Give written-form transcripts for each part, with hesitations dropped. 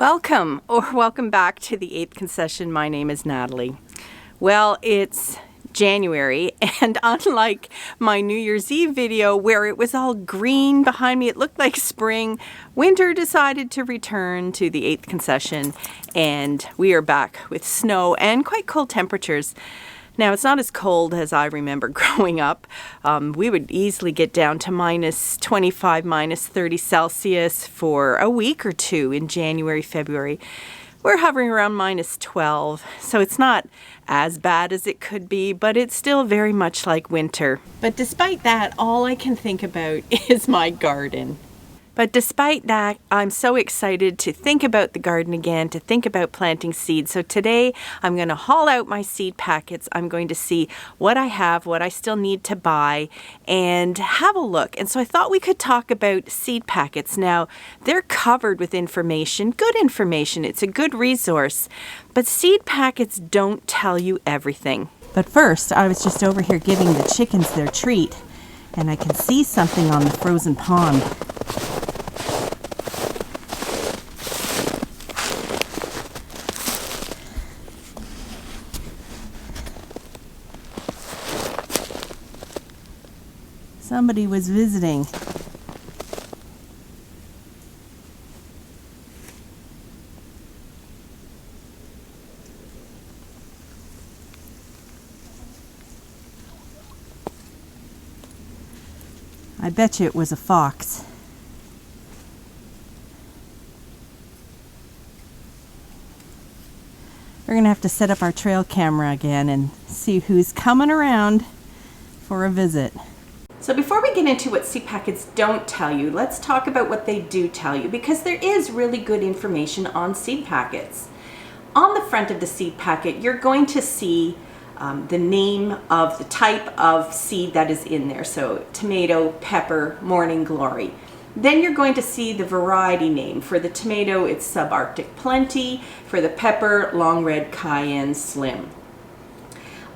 Welcome or welcome back to the 8th concession. My name is Natalie. Well, it's January, and unlike my New Year's Eve video where it was all green behind me, it looked like spring, winter decided to return to the 8th concession, and we are back with snow and quite cold temperatures. Now, it's not as cold as I remember growing up. We would easily get down to minus 25, minus 30 Celsius for a week or two in January, February. We're hovering around minus 12, so it's not as bad as it could be, but it's still very much like winter. But despite that, all I can think about is my garden. But despite that, I'm so excited to think about the garden again, to think about planting seeds. So today I'm going to haul out my seed packets. I'm going to see what I have, what I still need to buy, and have a look. And so I thought we could talk about seed packets. Now, they're covered with information, good information. It's a good resource. But seed packets don't tell you everything. But first, I was just over here giving the chickens their treat, and I can see something on the frozen pond. Somebody was visiting. I bet you it was a fox. We're gonna have to set up our trail camera again and see who's coming around for a visit. So before we get into what seed packets don't tell you, let's talk about what they do tell you, because there is really good information on seed packets. On the front of the seed packet, you're going to see the name of the type of seed that is in there. So tomato, pepper, morning glory. Then you're going to see the variety name. For the tomato, it's subarctic plenty. For the pepper, long red cayenne slim.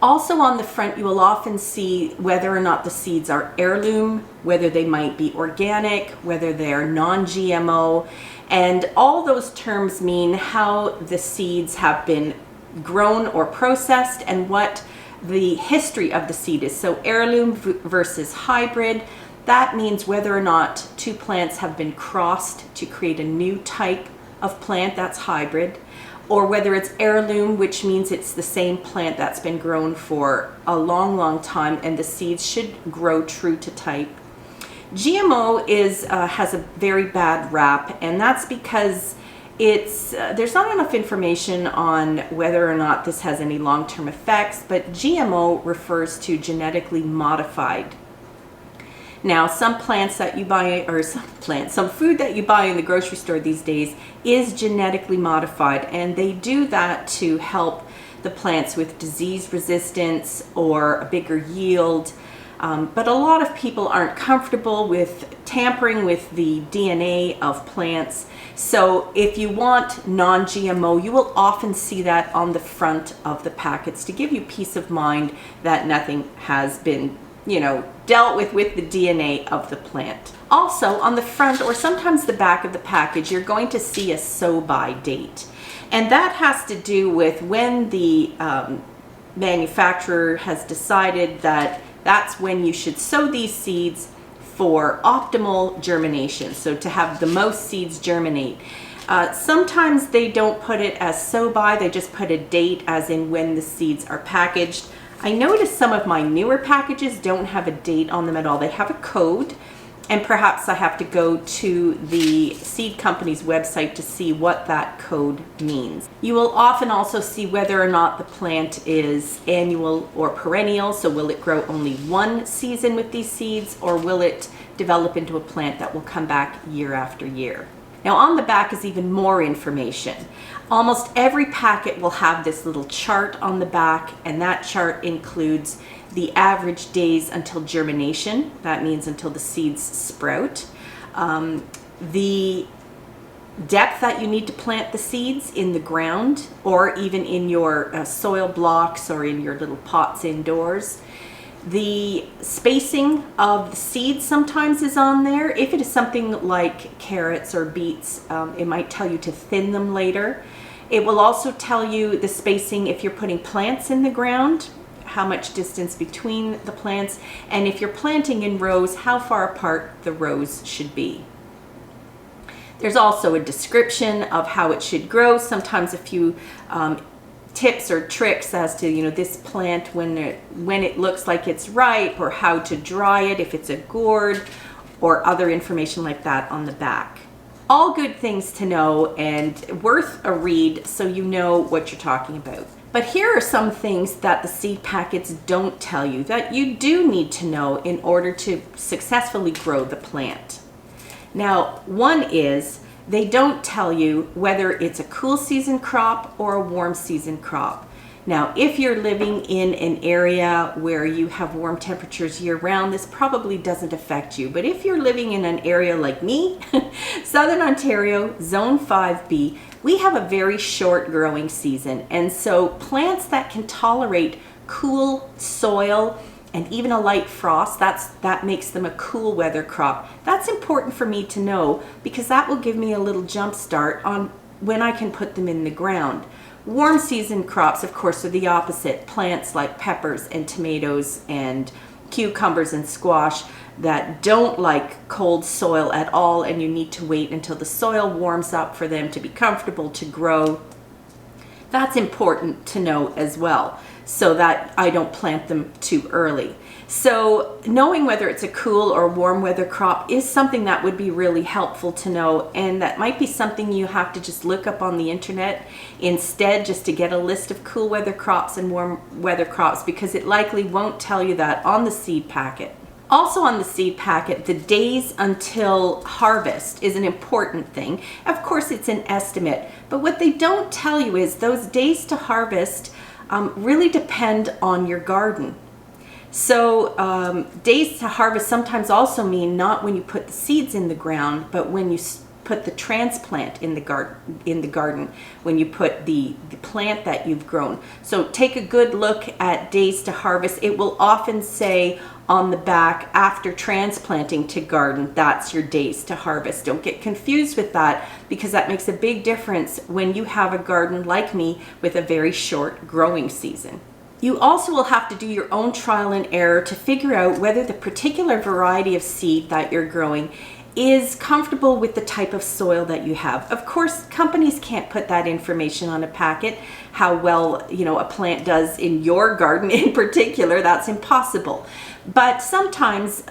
Also on the front, you will often see whether or not the seeds are heirloom, whether they might be organic, whether they're non-GMO, and all those terms mean how the seeds have been grown or processed and what the history of the seed is. So heirloom versus hybrid, that means whether or not two plants have been crossed to create a new type of plant, that's hybrid. Or whether it's heirloom, which means it's the same plant that's been grown for a long, long time and the seeds should grow true to type. GMO has a very bad rap, and that's because there's not enough information on whether or not this has any long-term effects, but GMO refers to genetically modified. Now, some plants that you buy, or some food that you buy in the grocery store these days is genetically modified, and they do that to help the plants with disease resistance or a bigger yield. But a lot of people aren't comfortable with tampering with the DNA of plants. So if you want non-GMO, you will often see that on the front of the packets to give you peace of mind that nothing has been dealt with the DNA of the plant. Also, on the front or sometimes the back of the package, you're going to see a sow-by date. And that has to do with when the manufacturer has decided that that's when you should sow these seeds for optimal germination, so to have the most seeds germinate. Sometimes they don't put it as sow-by, they just put a date as in when the seeds are packaged. I noticed some of my newer packages don't have a date on them at all. They have a code, and perhaps I have to go to the seed company's website to see what that code means. You will often also see whether or not the plant is annual or perennial. So will it grow only one season with these seeds, or will it develop into a plant that will come back year after year? Now on the back is even more information. Almost every packet will have this little chart on the back, and that chart includes the average days until germination. That means until the seeds sprout. The depth that you need to plant the seeds in the ground, or even in your soil blocks or in your little pots indoors. The spacing of the seeds sometimes is on there. If it is something like carrots or beets, it might tell you to thin them later. It will also tell you the spacing if you're putting plants in the ground, how much distance between the plants, and if you're planting in rows, how far apart the rows should be. There's also a description of how it should grow, sometimes a few tips or tricks as to, you know, this plant when it looks like it's ripe, or how to dry it if it's a gourd, or other information like that on the back. All good things to know and worth a read so you know what you're talking about. But here are some things that the seed packets don't tell you that you do need to know in order to successfully grow the plant. Now, one is, they don't tell you whether it's a cool season crop or a warm season crop. Now, if you're living in an area where you have warm temperatures year round, this probably doesn't affect you. But if you're living in an area like me, Southern Ontario, Zone 5B, we have a very short growing season. And so plants that can tolerate cool soil and even a light frost, that makes them a cool weather crop. That's important for me to know, because that will give me a little jump start on when I can put them in the ground. Warm season crops, of course, are the opposite. Plants like peppers and tomatoes and cucumbers and squash that don't like cold soil at all, and you need to wait until the soil warms up for them to be comfortable to grow. That's important to know as well, so that I don't plant them too early. So knowing whether it's a cool or warm weather crop is something that would be really helpful to know, and that might be something you have to just look up on the internet instead, just to get a list of cool weather crops and warm weather crops, because it likely won't tell you that on the seed packet. Also on the seed packet, the days until harvest is an important thing. Of course, it's an estimate, but what they don't tell you is those days to harvest really depend on your garden. So days to harvest sometimes also mean not when you put the seeds in the ground, but when you put the transplant in the garden, when you put the plant that you've grown. So take a good look at days to harvest. It will often say on the back, after transplanting to garden, that's your days to harvest. Don't get confused with that, because that makes a big difference when you have a garden like me with a very short growing season. You also will have to do your own trial and error to figure out whether the particular variety of seed that you're growing is comfortable with the type of soil that you have. Of course, companies can't put that information on a packet, how well, you know, a plant does in your garden in particular. That's impossible. But sometimes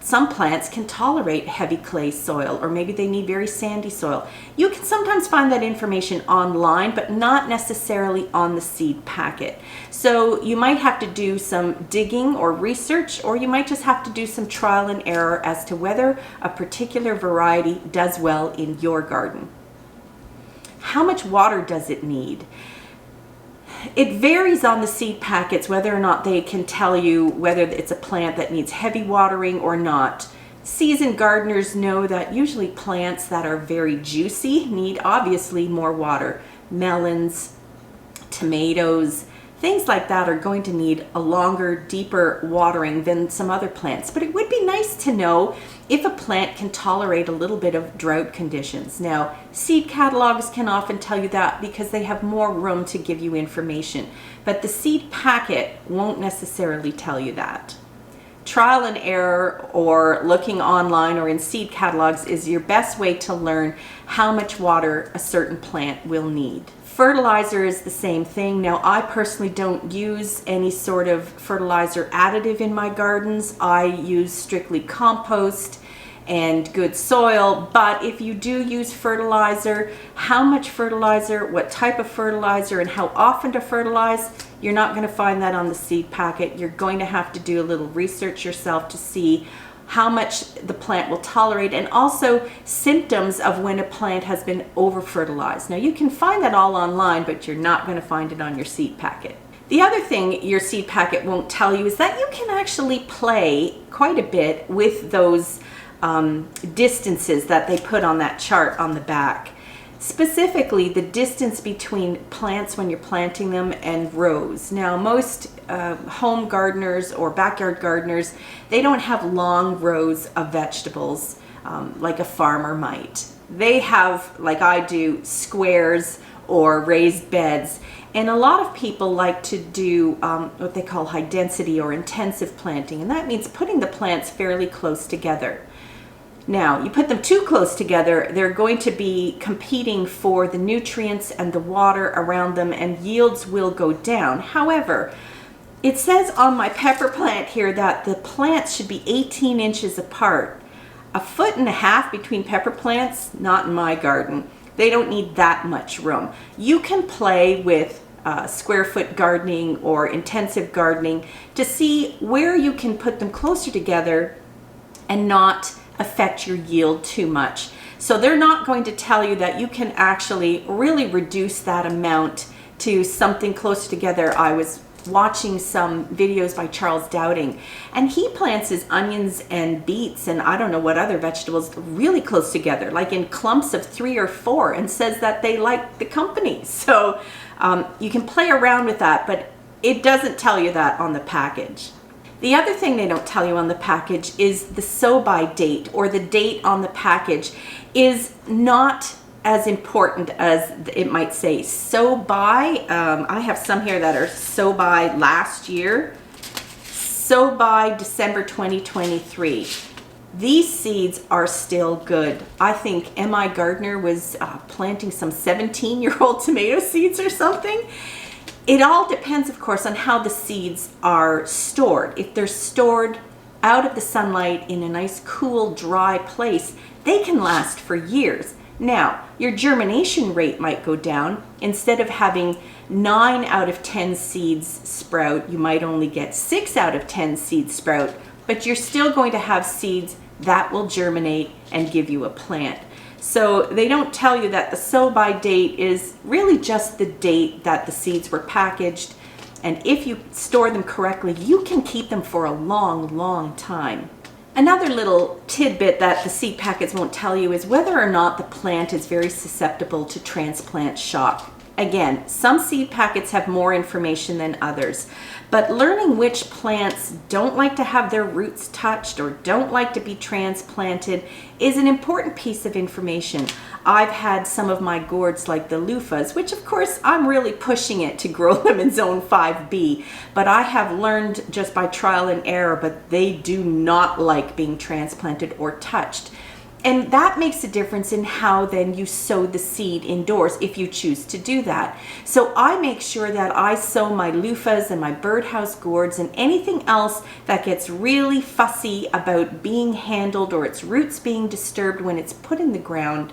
some plants can tolerate heavy clay soil, or maybe they need very sandy soil. You can sometimes find that information online, but not necessarily on the seed packet. So you might have to do some digging or research, or you might just have to do some trial and error as to whether a particular variety does well in your garden. How much water does it need? It varies on the seed packets whether or not they can tell you whether it's a plant that needs heavy watering or not. Seasoned gardeners know that usually plants that are very juicy need obviously more water. Melons, tomatoes, things like that are going to need a longer, deeper watering than some other plants. But it would be nice to know if a plant can tolerate a little bit of drought conditions. Now, seed catalogs can often tell you that because they have more room to give you information, but the seed packet won't necessarily tell you that. Trial and error, or looking online or in seed catalogs, is your best way to learn how much water a certain plant will need. Fertilizer is the same thing. Now, I personally don't use any sort of fertilizer additive in my gardens. I use strictly compost and good soil. But if you do use fertilizer, how much fertilizer, what type of fertilizer, and how often to fertilize, you're not going to find that on the seed packet. You're going to have to do a little research yourself to see how much the plant will tolerate, and also symptoms of when a plant has been over-fertilized. Now, you can find that all online, but you're not going to find it on your seed packet. The other thing your seed packet won't tell you is that you can actually play quite a bit with those distances that they put on that chart on the back. specifically the distance between plants when you're planting them and rows. Now, most home gardeners or backyard gardeners, they don't have long rows of vegetables like a farmer might. They have, like I do, squares or raised beds. And a lot of people like to do what they call high density or intensive planting, and that means putting the plants fairly close together. Now, you put them too close together, they're going to be competing for the nutrients and the water around them, and yields will go down. However, it says on my pepper plant here that the plants should be 18 inches apart. 1.5 feet between pepper plants, not in my garden. They don't need that much room. You can play with square foot gardening or intensive gardening to see where you can put them closer together and not affect your yield too much. So they're not going to tell you that you can actually really reduce that amount to something close together. I was watching some videos by Charles Dowding, and he plants his onions and beets and I don't know what other vegetables really close together, like in clumps of 3 or 4, and says that they like the company. So you can play around with that, but it doesn't tell you that on the package. The other thing they don't tell you on the package is the sow-by date, or the date on the package is not as important as it might say. Sow by, I have some here that are sow by last year, sow by December 2023. These seeds are still good. I think M.I. Gardner was planting some 17-year-old tomato seeds or something. It all depends, of course, on how the seeds are stored. If they're stored out of the sunlight in a nice, cool, dry place, they can last for years. Now, your germination rate might go down. Instead of having 9 out of 10 seeds sprout, you might only get 6 out of 10 seeds sprout, but you're still going to have seeds that will germinate and give you a plant. So they don't tell you that the sow-by date is really just the date that the seeds were packaged, and if you store them correctly, you can keep them for a long, long time. Another little tidbit that the seed packets won't tell you is whether or not the plant is very susceptible to transplant shock. Again, some seed packets have more information than others, but learning which plants don't like to have their roots touched or don't like to be transplanted is an important piece of information. I've had some of my gourds like the loofahs, which of course I'm really pushing it to grow them in zone 5B, but I have learned just by trial and error, but they do not like being transplanted or touched. And that makes a difference in how then you sow the seed indoors if you choose to do that. So I make sure that I sow my loofahs and my birdhouse gourds and anything else that gets really fussy about being handled or its roots being disturbed when it's put in the ground.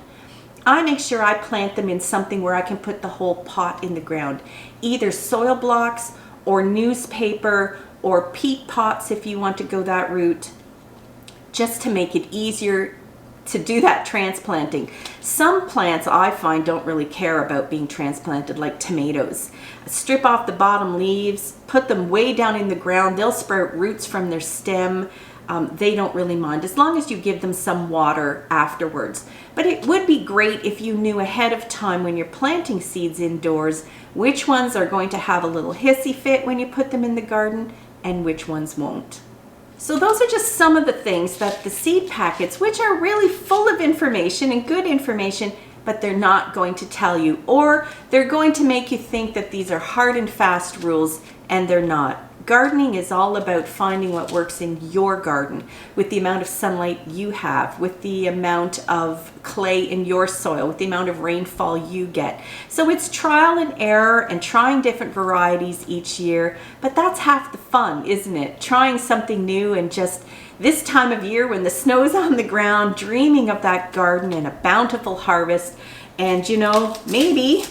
I make sure I plant them in something where I can put the whole pot in the ground, either soil blocks or newspaper or peat pots if you want to go that route, just to make it easier to do that transplanting. Some plants I find don't really care about being transplanted, like tomatoes. Strip off the bottom leaves, put them way down in the ground, they'll sprout roots from their stem. They don't really mind as long as you give them some water afterwards. But it would be great if you knew ahead of time when you're planting seeds indoors which ones are going to have a little hissy fit when you put them in the garden and which ones won't. So those are just some of the things that the seed packets, which are really full of information and good information, but they're not going to tell you, or they're going to make you think that these are hard and fast rules, and they're not. Gardening is all about finding what works in your garden, with the amount of sunlight you have, with the amount of clay in your soil, with the amount of rainfall you get. So it's trial and error and trying different varieties each year, but that's half the fun, isn't it? Trying something new, and just this time of year when the snow's on the ground, dreaming of that garden and a bountiful harvest. And you know, maybe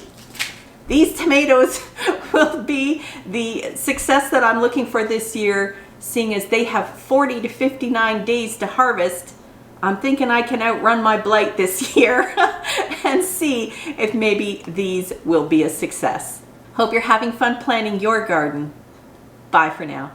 these tomatoes will be the success that I'm looking for this year, seeing as they have 40 to 59 days to harvest. I'm thinking I can outrun my blight this year and see if maybe these will be a success. Hope you're having fun planting your garden. Bye for now.